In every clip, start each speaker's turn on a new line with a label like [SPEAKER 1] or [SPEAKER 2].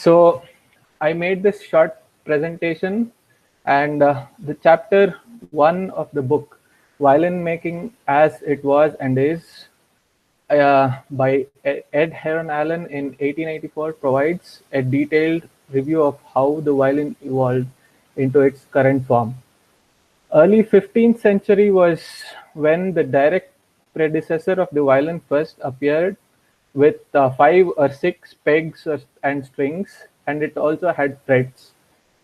[SPEAKER 1] So I made this short presentation, and the chapter 1 of the book, Violin Making as It Was and Is, by Ed Heron Allen in 1884, provides a detailed review of how the violin evolved into its current form. Early 15th century was when the direct predecessor of the violin first appeared, with 5 or 6 pegs and strings, and it also had frets.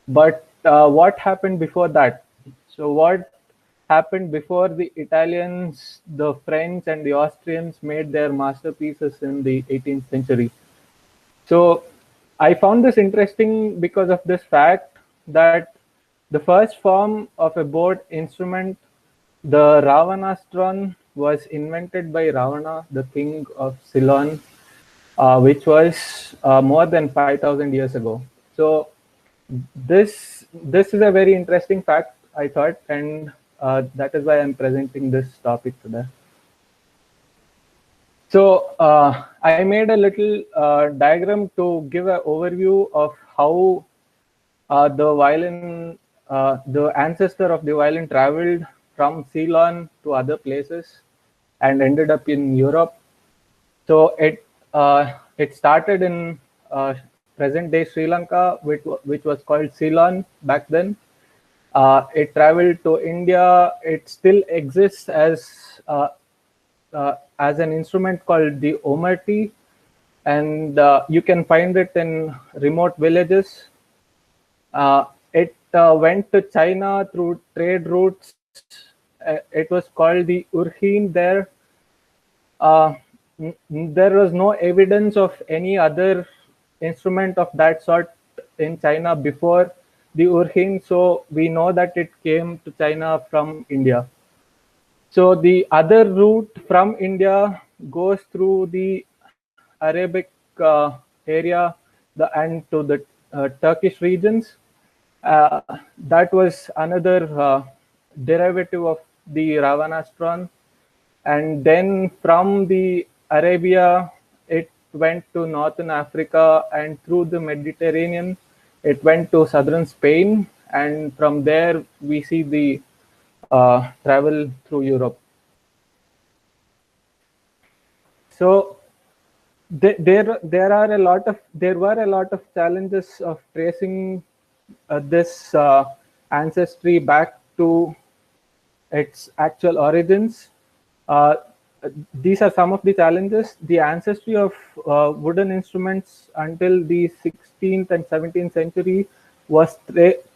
[SPEAKER 1] But what happened before that? So what happened before the Italians, the French, and the Austrians made their masterpieces in the 18th century? So I found this interesting because of this fact that the first form of a bowed instrument, the Ravanastron, was invented by Ravana, the king of Ceylon, which was more than 5,000 years ago. So this is a very interesting fact, I thought, and that is why I'm presenting this topic today. So I made a little diagram to give an overview of how the ancestor of the violin traveled from Ceylon to other places and ended up in Europe. So it started in present-day Sri Lanka, which was called Ceylon back then. It traveled to India. It still exists as an instrument called the omerti, and you can find it in remote villages. It went to China through trade routes. It was called the urhin there. There was no evidence of any other instrument of that sort in China before the urhin, so we know that it came to China from India. So the other route from India goes through the Arabic area and to the Turkish regions. That was another derivative of the Ravanastron. And then from the Arabia, it went to Northern Africa, and through the Mediterranean, it went to southern Spain. And from there, we see the travel through Europe. So there were a lot of challenges of tracing this ancestry back to its actual origins. These are some of the challenges. The ancestry of wooden instruments until the 16th and 17th century was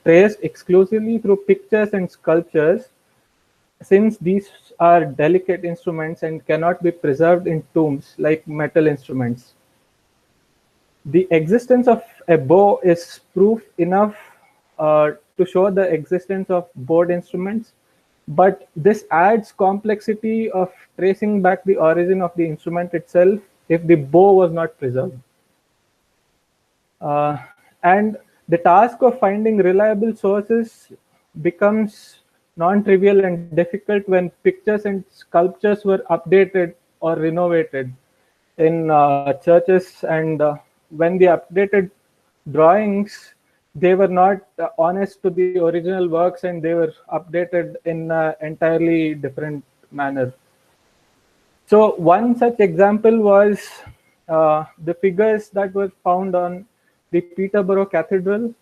[SPEAKER 1] traced exclusively through pictures and sculptures, since these are delicate instruments and cannot be preserved in tombs like metal instruments. The existence of a bow is proof enough to show the existence of bowed instruments, but this adds complexity of tracing back the origin of the instrument itself if the bow was not preserved. And the task of finding reliable sources becomes non-trivial and difficult when pictures and sculptures were updated or renovated in churches, and when the updated drawings, they were not honest to the original works, and they were updated in an entirely different manner. So one such example was the figures that were found on the Peterborough Cathedral.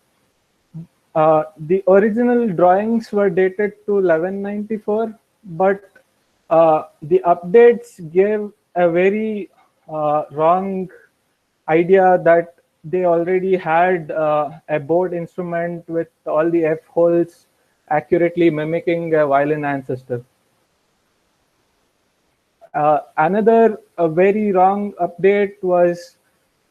[SPEAKER 1] The original drawings were dated to 1194, but the updates gave a very wrong idea that they already had a bowed instrument with all the F holes accurately mimicking a violin ancestor. Another very wrong update was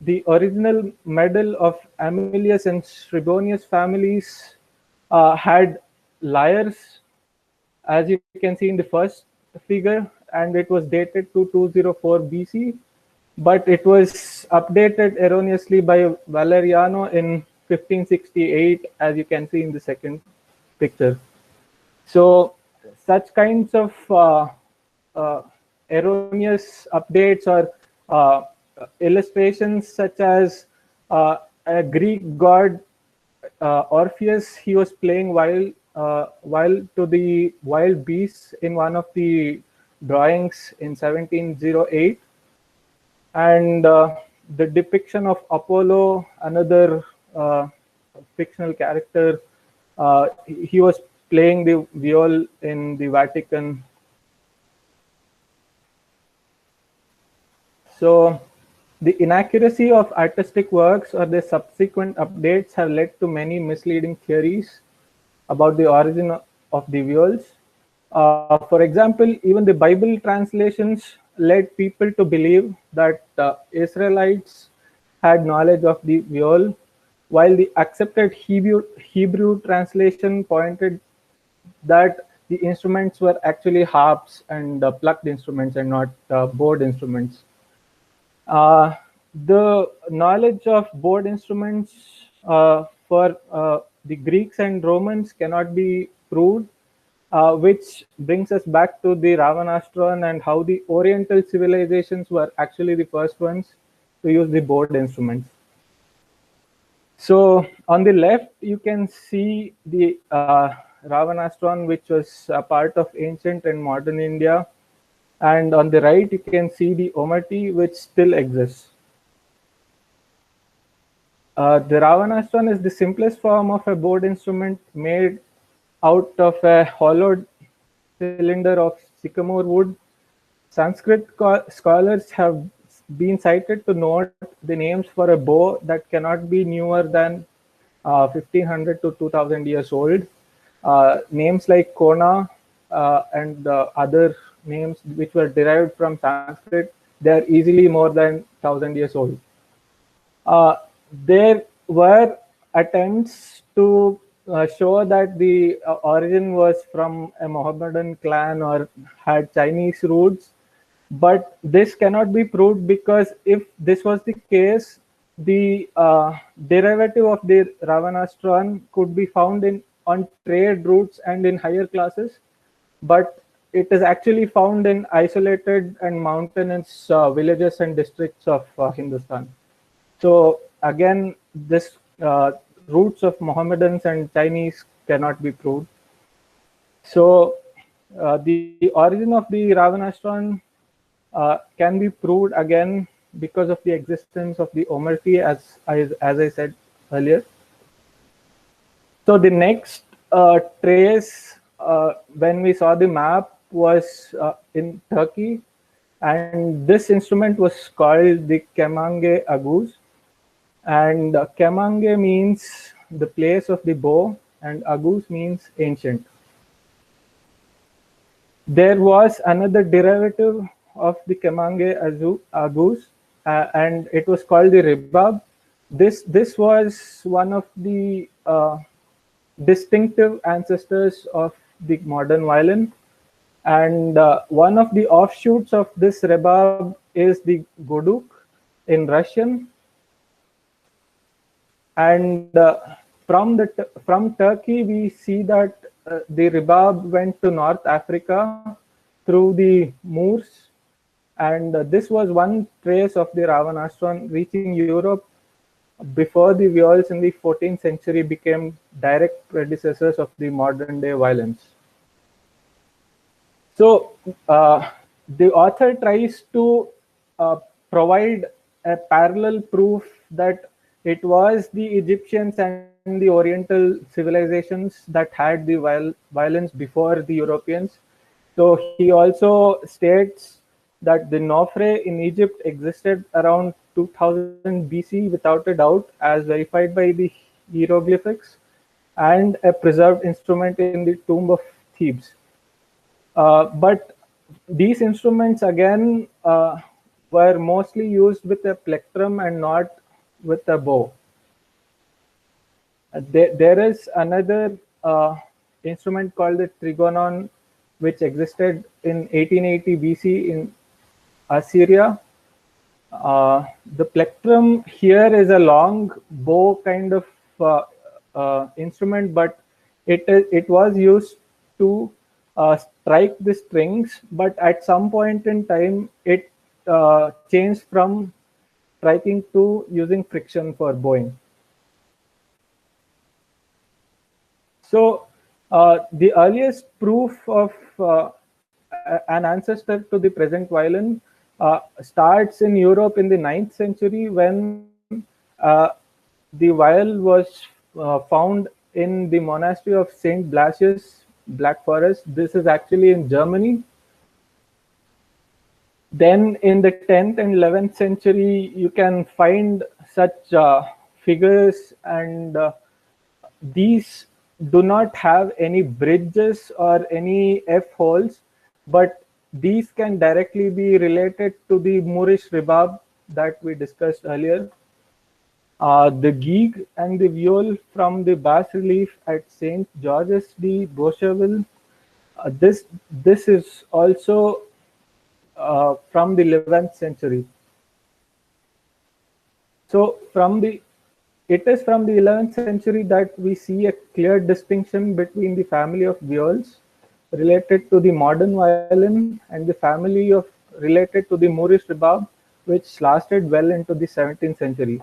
[SPEAKER 1] the original medal of Amelius and Scribonius families had lyres, as you can see in the first figure, and it was dated to 204 BC, but it was updated erroneously by Valeriano in 1568, as you can see in the second picture. So such kinds of erroneous updates or illustrations, such as a Greek god Orpheus, he was playing while to the wild beasts in one of the drawings in 1708, and the depiction of Apollo, another fictional character, he was playing the viol in the Vatican. So the inaccuracy of artistic works or their subsequent updates have led to many misleading theories about the origin of the viols. For example, even the Bible translations led people to believe that Israelites had knowledge of the viol, while the accepted Hebrew translation pointed that the instruments were actually harps and plucked instruments and not bowed instruments. Uh, the knowledge of bowed instruments for the Greeks and Romans cannot be proved, which brings us back to the Ravanastron and how the Oriental civilizations were actually the first ones to use the bowed instruments. So on the left, you can see the Ravanastron, which was a part of ancient and modern India. And on the right, you can see the Omati, which still exists. The Ravanastron is the simplest form of a bowed instrument made out of a hollowed cylinder of sycamore wood. Sanskrit scholars have been cited to note the names for a bow that cannot be newer than 1500 to 2000 years old. Names like Kona and other names which were derived from Sanskrit, they are easily more than 1000 years old. There were attempts to show that the origin was from a Mohammedan clan or had Chinese roots, but this cannot be proved because if this was the case, the derivative of the Ravanastron could be found in on trade routes and in higher classes, but it is actually found in isolated and mountainous villages and districts of Hindustan. So again, this roots of Mohammedans and Chinese cannot be proved. So the origin of the Ravanastron can be proved again because of the existence of the Omerti, as I said earlier. So the next trace when we saw the map was in Turkey, and this instrument was called the kemange agus. And kemange means the place of the bow, and agus means ancient. There was another derivative of the kemange agus, and it was called the ribab. This was one of the distinctive ancestors of the modern violin, and one of the offshoots of this ribab is the goduk in Russian. And from Turkey, we see that the ribab went to North Africa through the Moors, and this was one trace of the Ravanastron reaching Europe before the viols in the 14th century became direct predecessors of the modern day violins. So the author tries to provide a parallel proof that it was the Egyptians and the Oriental civilizations that had the violins before the Europeans. So he also states that the Nofre in Egypt existed around 2000 BC without a doubt, as verified by the hieroglyphics and a preserved instrument in the tomb of Thebes. But these instruments again were mostly used with a plectrum and not with a bow. There is another instrument called the trigonon, which existed in 1880 BC in Assyria. The plectrum here is a long bow kind of instrument, but it was used to strike the strings, but at some point in time it changed from striking to using friction for bowing. So the earliest proof of an ancestor to the present violin starts in Europe in the 9th century when the viol was found in the monastery of Saint Blasius, Black Forest. This is actually in Germany. Then in the 10th and 11th century, you can find such figures, and these do not have any bridges or any F holes, but these can directly be related to the Moorish rebab that we discussed earlier. The gig and the viol from the bas relief at St. George's de Beaucheville. This is also from the 11th century. So it is from the 11th century that we see a clear distinction between the family of viols related to the modern violin and the family of related to the Moorish rebab, which lasted well into the 17th century.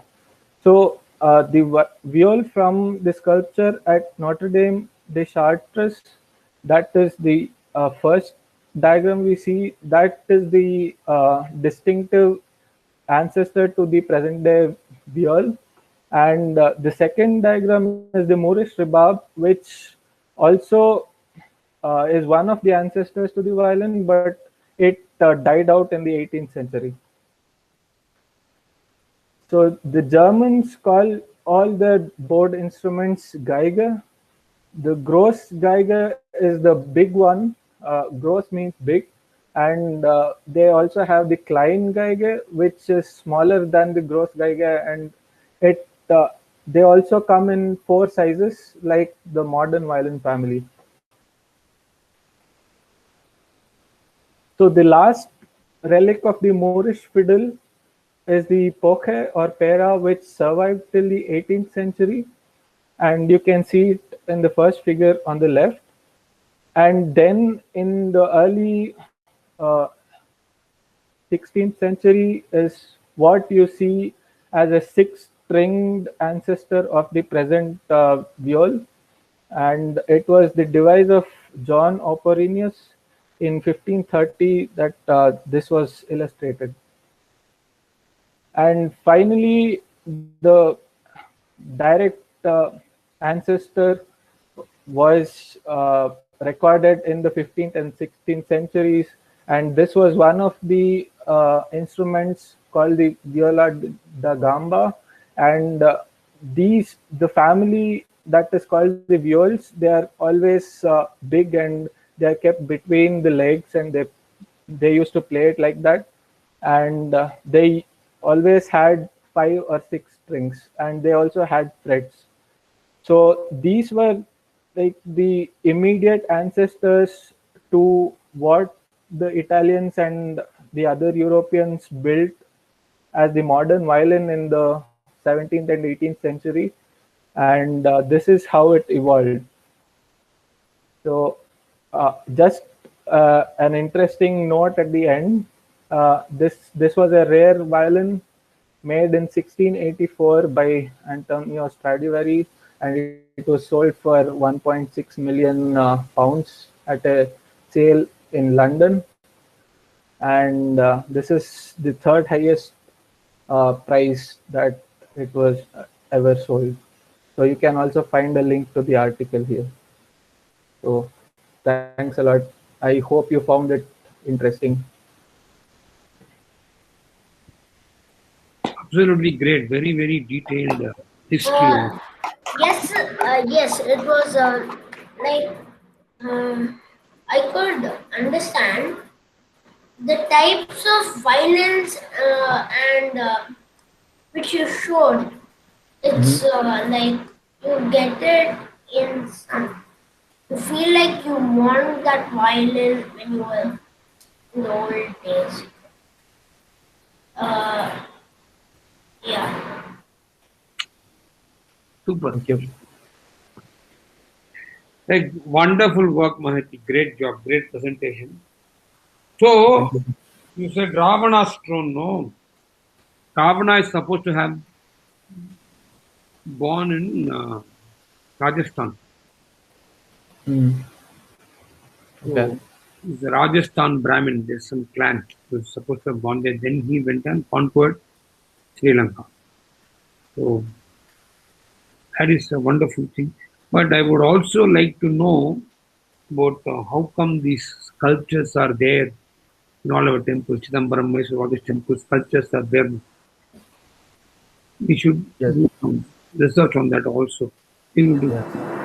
[SPEAKER 1] So the viol from the sculpture at Notre Dame de Chartres, that is the first diagram we see, that is the distinctive ancestor to the present day viol. And the second diagram is the Moorish rebab, which also is one of the ancestors to the violin, but it died out in the 18th century. So the Germans call all the board instruments Geiger. The gross Geiger is the big one. Gross means big. And they also have the Klein Geiger, which is smaller than the gross Geiger. And they also come in 4 sizes, like the modern violin family. So the last relic of the Moorish fiddle is the poche or pera, which survived till the 18th century, and you can see it in the first figure on the left. And then in the early 16th century is what you see as a 6-stringed ancestor of the present viol, and it was the device of John Operinus in 1530 that this was illustrated. And finally, the direct ancestor was recorded in the 15th and 16th centuries, and this was one of the instruments called the viola da gamba. And the family that is called the viols, they are always big, and they are kept between the legs, and they used to play it like that. And they always had 5 or 6 strings, and they also had frets. So these were like the immediate ancestors to what the Italians and the other Europeans built as the modern violin in the 17th and 18th century. And this is how it evolved. So just an interesting note at the end. This was a rare violin made in 1684 by Antonio Stradivari, and it was sold for 1.6 million pounds at a sale in London. And this is the third highest price that it was ever sold. So you can also find a link to the article here. So thanks a lot. I hope you found it interesting.
[SPEAKER 2] Absolutely great. Very, very detailed history.
[SPEAKER 3] Yes, it was like I could understand the types of violence and which you showed. It's like you get it in some. You feel like you want that violin when you were in the old days. Uh, yeah.
[SPEAKER 2] Super.
[SPEAKER 1] Thank you.
[SPEAKER 2] Like wonderful work, Mahathi. Great job. Great presentation.
[SPEAKER 1] Thank
[SPEAKER 2] So
[SPEAKER 1] you.
[SPEAKER 2] you said Ravana's throne, no? Ravana is supposed to have born in Rajasthan.
[SPEAKER 1] Okay.
[SPEAKER 2] So the Rajasthan Brahmin, there's some clan who was supposed to have gone there. Then he went and conquered Sri Lanka. So that is a wonderful thing. But I would also like to know about how come these sculptures are there in all our temples, Chidambaram, Mysore, all these temples, sculptures are there. We should
[SPEAKER 1] Yes.
[SPEAKER 2] do some research on that also. We will do.
[SPEAKER 1] Yeah.